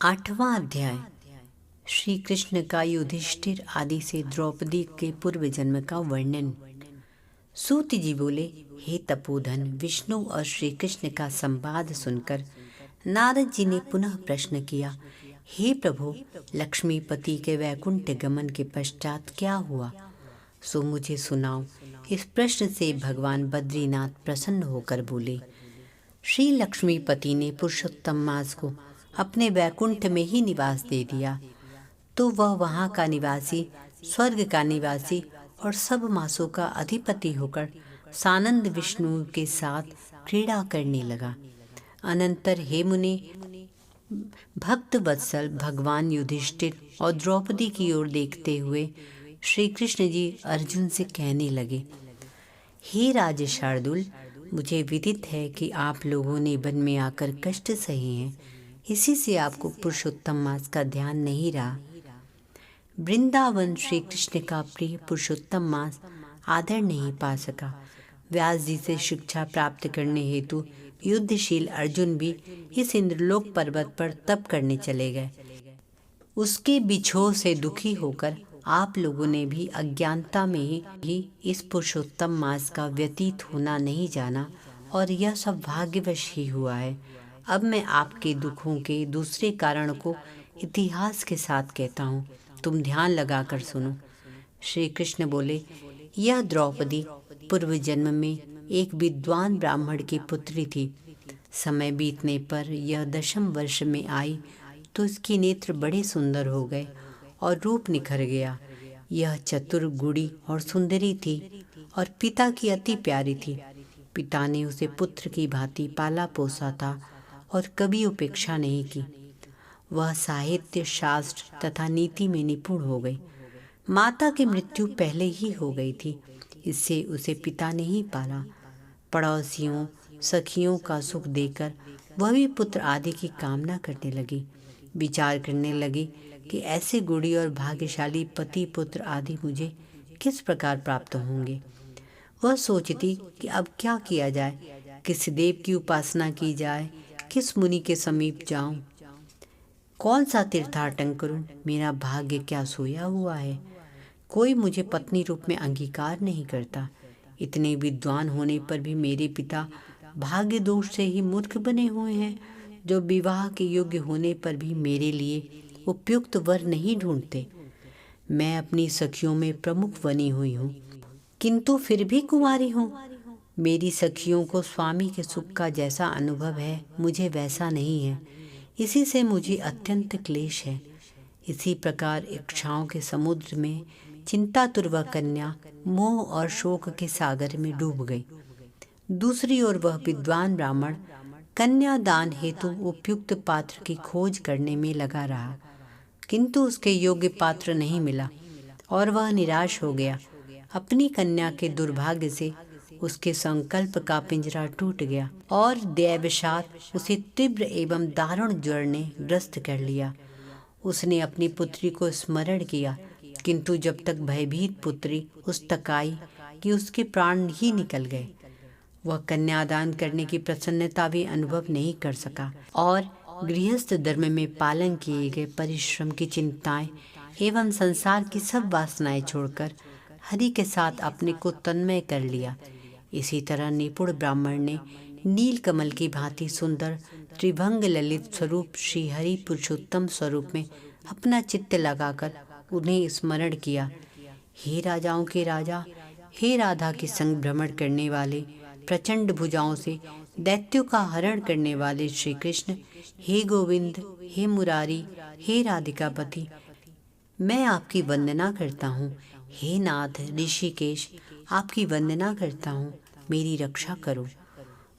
आठवां अध्याय। श्री कृष्ण का युधिष्ठिर आदि से द्रौपदी के पूर्व जन्म का वर्णन। सूत जी बोले, हे तपोधन, विष्णु और श्री कृष्ण का संवाद सुनकर नारद जी ने पुनः प्रश्न किया, हे प्रभु, लक्ष्मीपति के वैकुंठ गमन के पश्चात क्या हुआ, सो मुझे सुनाओ। इस प्रश्न से भगवान बद्रीनाथ प्रसन्न होकर बोले, श्री लक्ष्मीपति ने पुरुषोत्तम मास को अपने वैकुंठ में ही निवास दे दिया, तो वह वहाँ का निवासी, स्वर्ग का निवासी और सब मासों का अधिपति होकर सानंद विष्णु के साथ क्रीड़ा करने लगा। अनंतर हे मुनि, भक्त वत्सल भगवान युधिष्ठिर और द्रौपदी की ओर देखते हुए श्री कृष्ण जी अर्जुन से कहने लगे, हे राज शार्दुल, मुझे विदित है कि आप लोगों ने वन में आकर कष्ट सहे हैं, इसी से आपको पुरुषोत्तम मास का ध्यान नहीं रहा। वृंदावन श्री कृष्ण का प्रिय पुरुषोत्तम मास आदर नहीं पा सका। व्यास जी से शिक्षा प्राप्त करने हेतु युद्धशील अर्जुन भी इस इंद्रलोक पर्वत पर तप करने चले गए। उसके बिछोह से दुखी होकर आप लोगों ने भी अज्ञानता में ही इस पुरुषोत्तम मास का व्यतीत होना नहीं जाना, और यह सब भाग्यवश ही हुआ है। अब मैं आपके दुखों के दूसरे कारण को इतिहास के साथ कहता हूँ, तुम ध्यान लगाकर सुनो। श्री कृष्ण बोले, यह द्रौपदी पूर्व जन्म में एक विद्वान ब्राह्मण की पुत्री थी। समय बीतने पर यह 10वें वर्ष में आई तो इसके नेत्र बड़े सुंदर हो गए और रूप निखर गया। यह चतुर, गुणी और सुंदरी थी और पिता की अति प्यारी थी। पिता ने उसे पुत्र की भांति पाला पोसा था और कभी उपेक्षा नहीं की। वह साहित्य, शास्त्र तथा नीति में निपुण हो गई। माता की मृत्यु पहले ही हो गई थी, इससे उसे पिता ने ही पाला। पड़ोसियों, सखियों का सुख देकर वह भी पुत्र आदि की कामना करने लगी। विचार करने लगी कि ऐसे गुणी और भाग्यशाली पति पुत्र आदि मुझे किस प्रकार प्राप्त होंगे। वह सोचती कि अब क्या किया जाए, किस देव की उपासना की जाए, किस मुनि के समीप जाऊं, कौन सा तीर्थाटन करूं। मेरा भाग्य क्या सोया हुआ है, कोई मुझे पत्नी रूप में अंगीकार नहीं करता। इतने विद्वान होने पर भी मेरे पिता भाग्य दोष से ही मूर्ख बने हुए हैं, जो विवाह के योग्य होने पर भी मेरे लिए उपयुक्त वर नहीं ढूंढते। मैं अपनी सखियों में प्रमुख बनी हुई हूँ, किंतु फिर भी कुंवारी हूँ। मेरी सखियों को स्वामी के सुख का जैसा अनुभव है, मुझे वैसा नहीं है। इसी से मुझे अत्यंत क्लेश है। इसी प्रकार इच्छाओं के समुद्र में चिंतातुर वह कन्या मोह और शोक के सागर में डूब गई। दूसरी ओर वह विद्वान ब्राह्मण कन्यादान हेतु उपयुक्त पात्र की खोज करने में लगा रहा, किंतु उसके योग्य पात्र नहीं मिला और वह निराश हो गया। अपनी कन्या के दुर्भाग्य से उसके संकल्प का पिंजरा टूट गया और दैवशात उसे तीव्र एवं दारुण ज्वर ने ग्रस्त कर लिया। उसने अपनी पुत्री को स्मरण किया, किंतु जब तक भयभीत पुत्री उस तक आई कि उसके प्राण ही निकल गए। वह कन्यादान करने की प्रसन्नता भी अनुभव नहीं कर सका और गृहस्थ धर्म में पालन किए गए परिश्रम की चिंताएं एवं संसार की सब वासनाएं छोड़कर हरि के साथ अपने को तन्मय कर लिया। इसी तरह निपुण ब्राह्मण ने नील कमल की भांति सुंदर त्रिभंग ललित स्वरूप श्री हरि पुरुषोत्तम स्वरूप में अपना चित्त लगाकर उन्हें स्मरण किया। हे राजाओं के राजा, हे राधा के संग भ्रमण करने वाले, प्रचंड भुजाओं से दैत्यों का हरण करने वाले श्री कृष्ण, हे गोविंद, हे मुरारी, हे राधिकापति, मैं आपकी वंदना करता हूँ। हे नाथ ऋषिकेश, आपकी वंदना करता हूँ, मेरी रक्षा करो।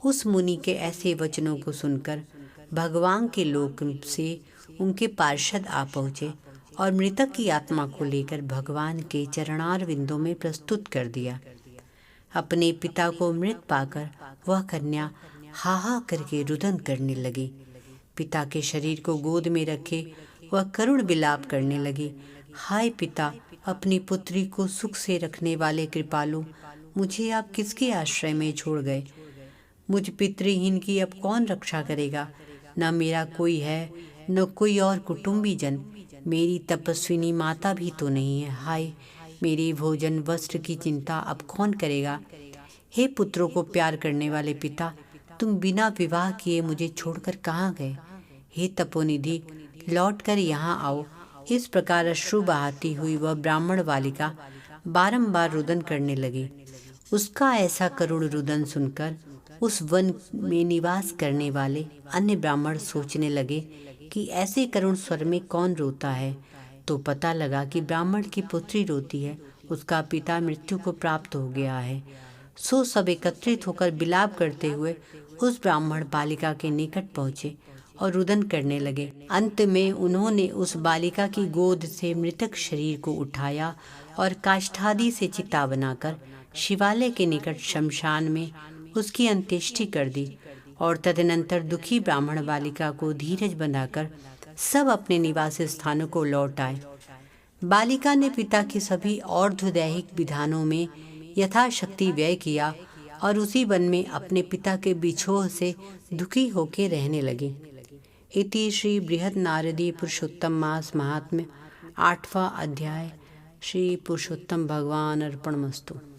उस मुनि के ऐसे वचनों को सुनकर भगवान के लोक से उनके पार्षद आ पहुँचे और मृतक की आत्मा को लेकर भगवान के चरणार विंदों में प्रस्तुत कर दिया। अपने पिता को मृत पाकर वह कन्या हाहा करके रुदन करने लगी। पिता के शरीर को गोद में रखे वह करुण विलाप करने लगी। हाय पिता, अपनी पुत्री को सुख से रखने वाले कृपालु, मुझे आप किसके आश्रय में छोड़ गए। मुझ पितृहीन की अब कौन रक्षा करेगा। न मेरा कोई है, न कोई और कुटुंबी जन, मेरी तपस्विनी माता भी तो नहीं है। हाय, मेरे भोजन वस्त्र की चिंता अब कौन करेगा? हे पुत्रों को प्यार करने वाले पिता, तुम बिना विवाह किए मुझे छोड़कर कहाँ गए? हे तपोनिधि, लौटकर यहाँ आओ। इस प्रकार अश्रु बहाती हुई वह ब्राह्मण बालिका बारंबार रुदन करने लगी। उसका ऐसा करुण रुदन सुनकर उस वन में निवास करने वाले अन्य ब्राह्मण सोचने लगे कि ऐसे करुण स्वर में कौन रोता है। तो पता लगा कि ब्राह्मण की पुत्री रोती है, उसका पिता मृत्यु को प्राप्त हो गया है। सो सब एकत्रित होकर विलाप करते हुए उस ब्राह्मण बालिका के निकट पहुँचे और रुदन करने लगे। अंत में उन्होंने उस बालिका की गोद से मृतक शरीर को उठाया और काष्ठादि से चिता बनाकर शिवालय के निकट शमशान में उसकी अंत्येष्टि कर दी। और तदनंतर दुखी ब्राह्मण बालिका को धीरज बंधाकर सब अपने निवास स्थानों को लौट आए। बालिका ने पिता के सभी और्ध्वदैहिक विधानों में यथाशक्ति व्यय किया और उसी वन में अपने पिता के बिछोह से दुखी होकर रहने लगी। इति श्री बृहद नारदी पुरुषोत्तम मास महात्म्य 8वां अध्याय। श्री पुरुषोत्तम भगवान अर्पणमस्तु।